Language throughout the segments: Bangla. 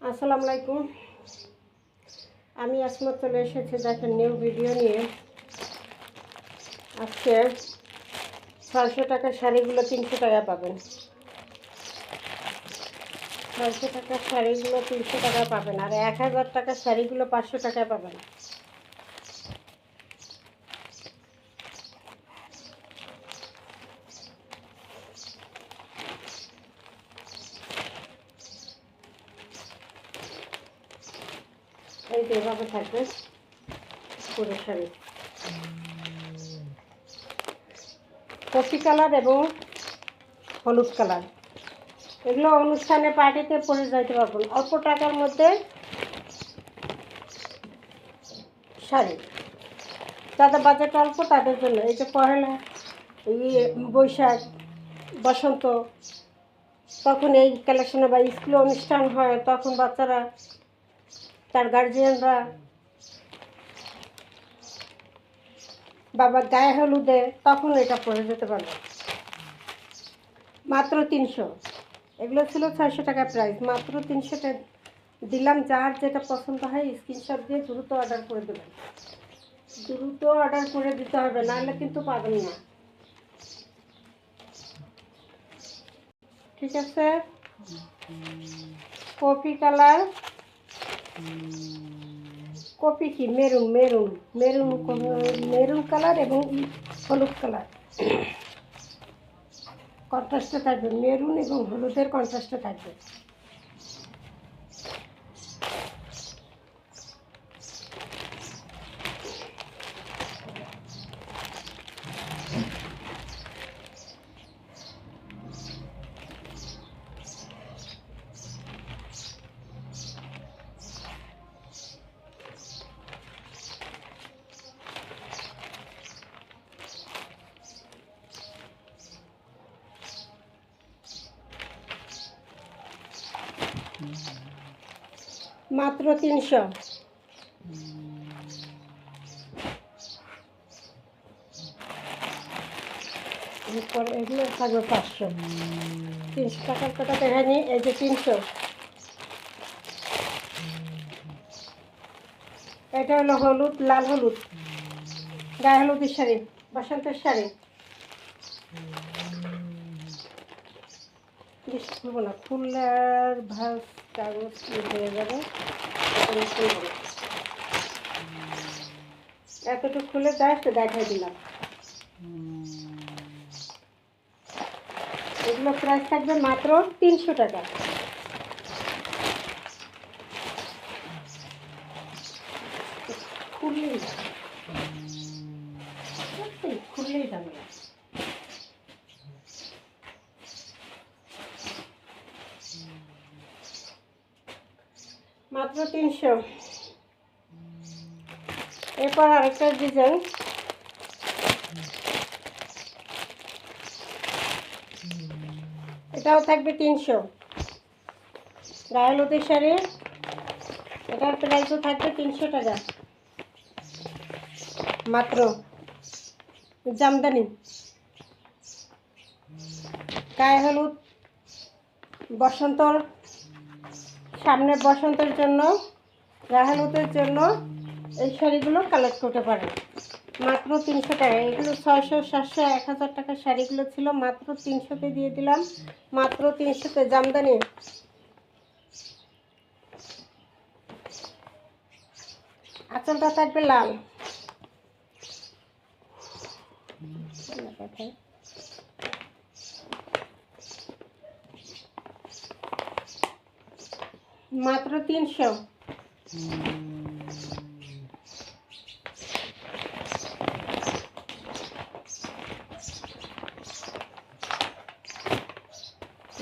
আসসালামু আলাইকুম। আমি আসমত চলে এসেছি দেখেন নিউ ভিডিও নিয়ে। আজকে 600 টাকার শাড়িগুলো 300 টাকা পাবেন। 600 টাকার শাড়িগুলো 300 টাকা পাবেন, আর 1000 টাকার শাড়িগুলো 500 টাকায় পাবেন। এই যে এভাবে থাকবে পুরো শাড়ি, কফি কালার এবং হলুদ কালার। এগুলো অনুষ্ঠানে পার্টিতে পরে যাইতে পারবেন অল্প টাকার মধ্যে। শাড়ি যাদের বাজেট অল্প তাদের জন্য এই যে পহেলা বৈশাখ বসন্ত, তখন এই কালেকশনে বা স্কুলে অনুষ্ঠান হয়, তখন বাচ্চারা তার গার্জিয়ানরা বাবার গায়ে হলুদে তখন এটা পরে যেতে পারবে। মাত্র 300। এগুলো ছিল 600 টাকা প্রাইস, মাত্র 300 টাকা দিলাম। যার যেটা পছন্দ হয় স্ক্রিনশট দিয়ে দ্রুত অর্ডার করে দেবেন। দ্রুত অর্ডার করে দিতে হবে, নাহলে কিন্তু পাবেন না। ঠিক আছে, কফি কালার, কফি কি maroon maroon maroon maroon colour এবং হলুদ কালার কন্ট্রাস্টে থাকবে। মেরুন এবং হলুদের কন্ট্রাস্টে থাকবে। মাত্র 300। এরপরে এগুলো থাকবে 500। 300 টাকার কটা দেখায়নি, এই যে 300। এটা হলো হলুদ, লাল হলুদ, গায়ে হলুদের শাড়ি, বসন্তের শাড়ি। বেশি খুলবো না, ফুলের ভাস কাগজ হয়ে যাবে। এতটুকু খুলে জাস্ট দেখাই দিলাম। এগুলো প্রাইস থাকবে মাত্র 300 টাকা। খুললেই খুললেই যাবে না। মাত্র 300। এরপর আরেকটা ডিজাইন, এটাও থাকবে 300। গায়ে হলুদের শাড়ি, এটার প্রাইসও থাকবে 300 টাকা মাত্র। জামদানি গায়ে হলুদ, বসন্তর সামনে বসন্তের জন্য, গায়ে হলুদের জন্য এই শাড়িগুলো কালেক্ট করতে পারেন। মাত্র 300 টাকা। এগুলো 600, 700, 1000 টাকার শাড়িগুলো ছিল, মাত্র 300-তে দিয়ে দিলাম। মাত্র 300-তে জামদানি। আঁচলটা থাকবে লাল। মাত্র 300।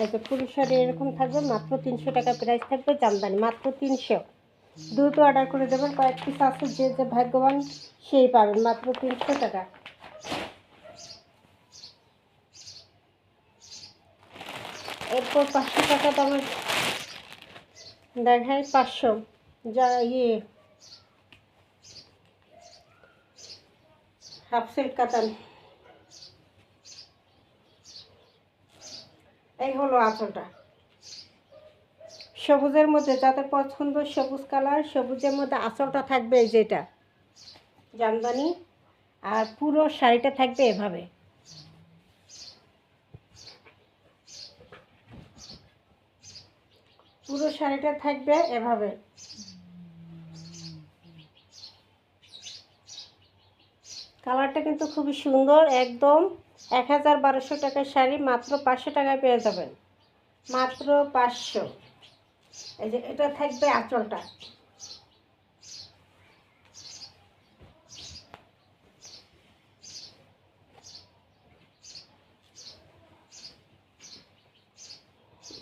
এই যে পুরুষ শাড়ি এরকম থাকবে, মাত্র 300 টাকা প্রাইস থাকবে। জামদানি মাত্র 300। দ্রুত অর্ডার করে দেবেন, কয়েক পিস আছে, যে যে ভাগ্যবান সেই পাবেন। মাত্র 300 টাকা। এরপর 500 টাকা দামের দেখায়। 500 যা হাফ সিল্ক কাতান। এই হলো আঁচলটা, সবুজের মধ্যে যাদের পছন্দ সবুজ কালার, সবুজের মধ্যে আঁচলটা থাকবে এই যেটা জামদানি, আর পুরো শাড়িটা থাকবে এভাবে। পুরো শাড়িটা থাকবে এভাবে। কালারটা কিন্তু খুবই সুন্দর, একদম ১,১২০০ টাকার শাড়ি মাত্র ৫০০ টাকায় পেয়ে যাবেন, মাত্র ৫০০। এই যে এটা থাকবে আঁচলটা।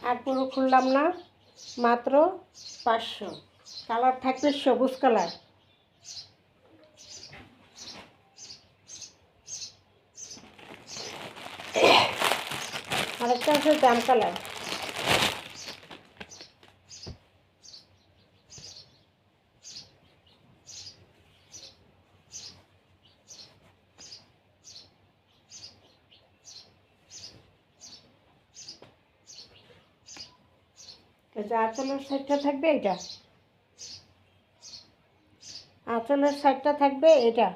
আর পুরো খুললাম না, মাত্র ৫০০। কালার থাকবে সবুজ কালার। আরেকটা আছে জাম কালার। এই যে আঁচলের সাইডটা থাকবে এটা, আঁচলের সাইডটা থাকবে এটা,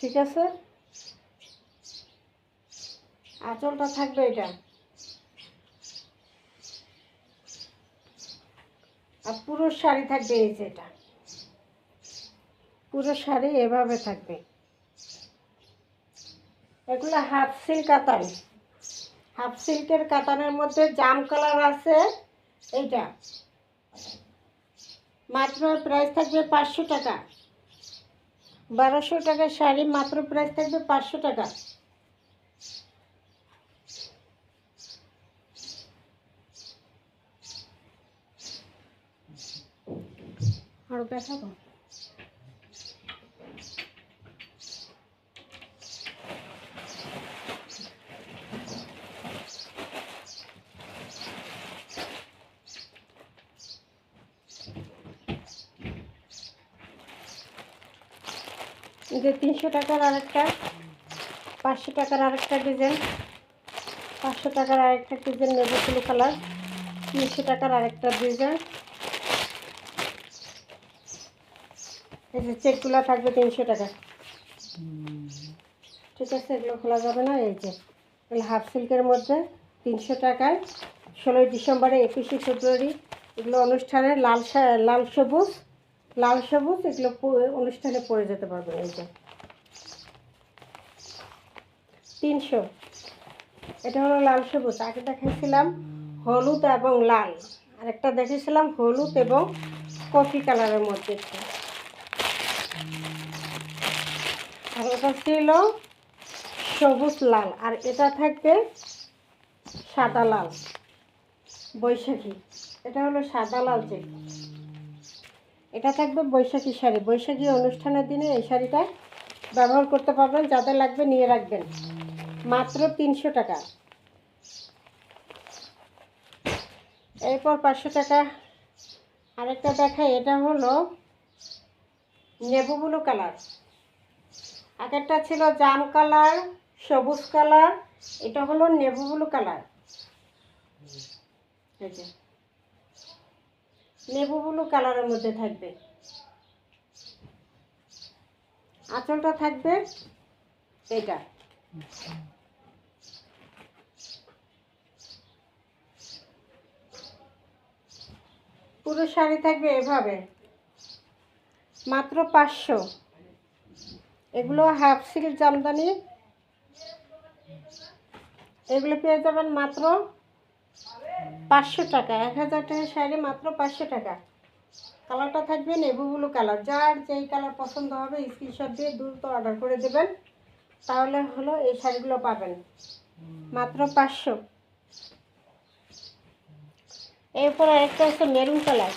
ঠিক আছে? আঁচলটা থাকবে এটা, আর পুরো শাড়ি থাকবে এই যে এটা, পুরো শাড়ি এভাবে থাকবে। এগুলো হাফ সিল্ক কাতান, হাফ সিল্কের কাতানের মধ্যে জাম কালার আছে এইটা। মাত্র প্রাইস থাকবে ৫০০ টাকা। ১২০০ টাকার শাড়ি মাত্র প্রাইস থাকবে ৫০০ টাকা। আরো দেখাবো। যে ৩০০ টাকার আরেকটা, ৫০০ টাকার আরেকটা ডিজাইন, ৫০০ টাকার আরেকটা ডিজাইন নেভি ব্লু কালার, ৩০০ টাকার আরেকটা ডিজাইন। এই যে চেকগুলো থাকবে ৩০০ টাকা, ঠিক আছে? এগুলো খোলা যাবে না। এই যে এগুলো হাফ সিল্কের মধ্যে ৩০০ টাকায়, ১৬ই ডিসেম্বরে ২১শে ফেব্রুয়ারি এগুলো অনুষ্ঠানে লাল লাল সবুজ, লাল সবুজ এগুলো অনুষ্ঠানে পরে যেতে পারবেন। এই যে ৩০০। এটা হলো লাল সবুজ। আগে দেখাইছিলাম হলুদ এবং লাল, আরেকটা দেখেছিলাম হলুদ এবং কফি কালারের মধ্যে, আর এটা ছিল সবুজ লাল, আর এটা থাকবে সাদা লাল বৈশাখী। এটা হলো সাদা লাল চেক, এটা থাকবে বৈশাখী শাড়ি। বৈশাখী অনুষ্ঠানের দিনে এই শাড়িটা ব্যবহার করতে পারবেন, যাদের লাগবে নিয়ে রাখবেন, মাত্র ৩০০ টাকা। এরপর ৫০০ টাকা আরেকটা দেখাই, এটা হলো নেভি ব্লু কালার। আগেরটা ছিল জাম কালার, সবুজ কালার, এটা হলো নেভি ব্লু কালার। এই যে নেভি ব্লু কালারের মধ্যে থাকবে, আঁচলটা থাকবে এটা। পুরো শাড়ি থাকবে এভাবে, মাত্র ৫০০। এগুলো হাফ সিল্ক জামদানি, এগুলো পেয়ে যাবেন মাত্র ৫০০ টাকা। ১,০০০ টাকার শাড়ি মাত্র ৫০০ টাকা। কালারটা থাকবে নেভি ব্লু কালার। যার যেই কালার পছন্দ হবে স্ক্রিনশট দিয়ে দ্রুত অর্ডার করে দেবেন, তাহলে হলো এই শাড়িগুলো পাবেন মাত্র ৫০০। এরপর আরেকটা হচ্ছে মেরুন কালার।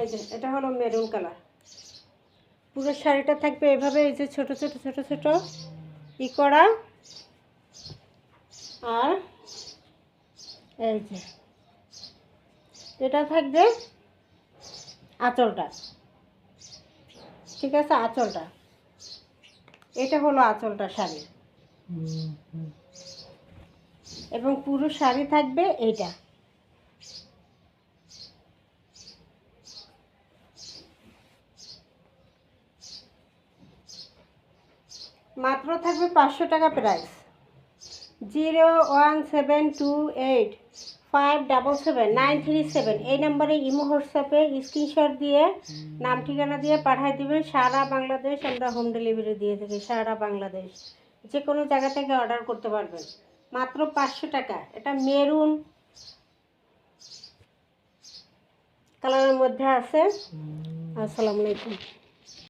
এই যে এটা হলো মেরুন কালার। পুরো শাড়িটা থাকবে এভাবে, এই যে ছোট ছোট ছোট ছোট ই করা, আর এই যে এটা থাকবে আঁচলটা। ঠিক আছে, আঁচলটা, এটা হলো আঁচলটা শাড়ি, এবং পুরো শাড়ি থাকবে এইটা। মাত্র থাকবে 500 টাকা প্রাইস। 01728577937 এই নাম্বারে ইমো হোয়াটসঅ্যাপে স্ক্রিনশট দিয়ে নাম ঠিকানা দিয়ে পাঠিয়ে দিবেন। সারা বাংলাদেশ আমরা হোম ডেলিভারি দিয়ে থাকি, সারা বাংলাদেশ যে কোনো জায়গা থেকে অর্ডার করতে পারবেন। মাত্র 500 টাকা। এটা মেরুন কালারের মধ্যে আছে। আসসালামু আলাইকুম।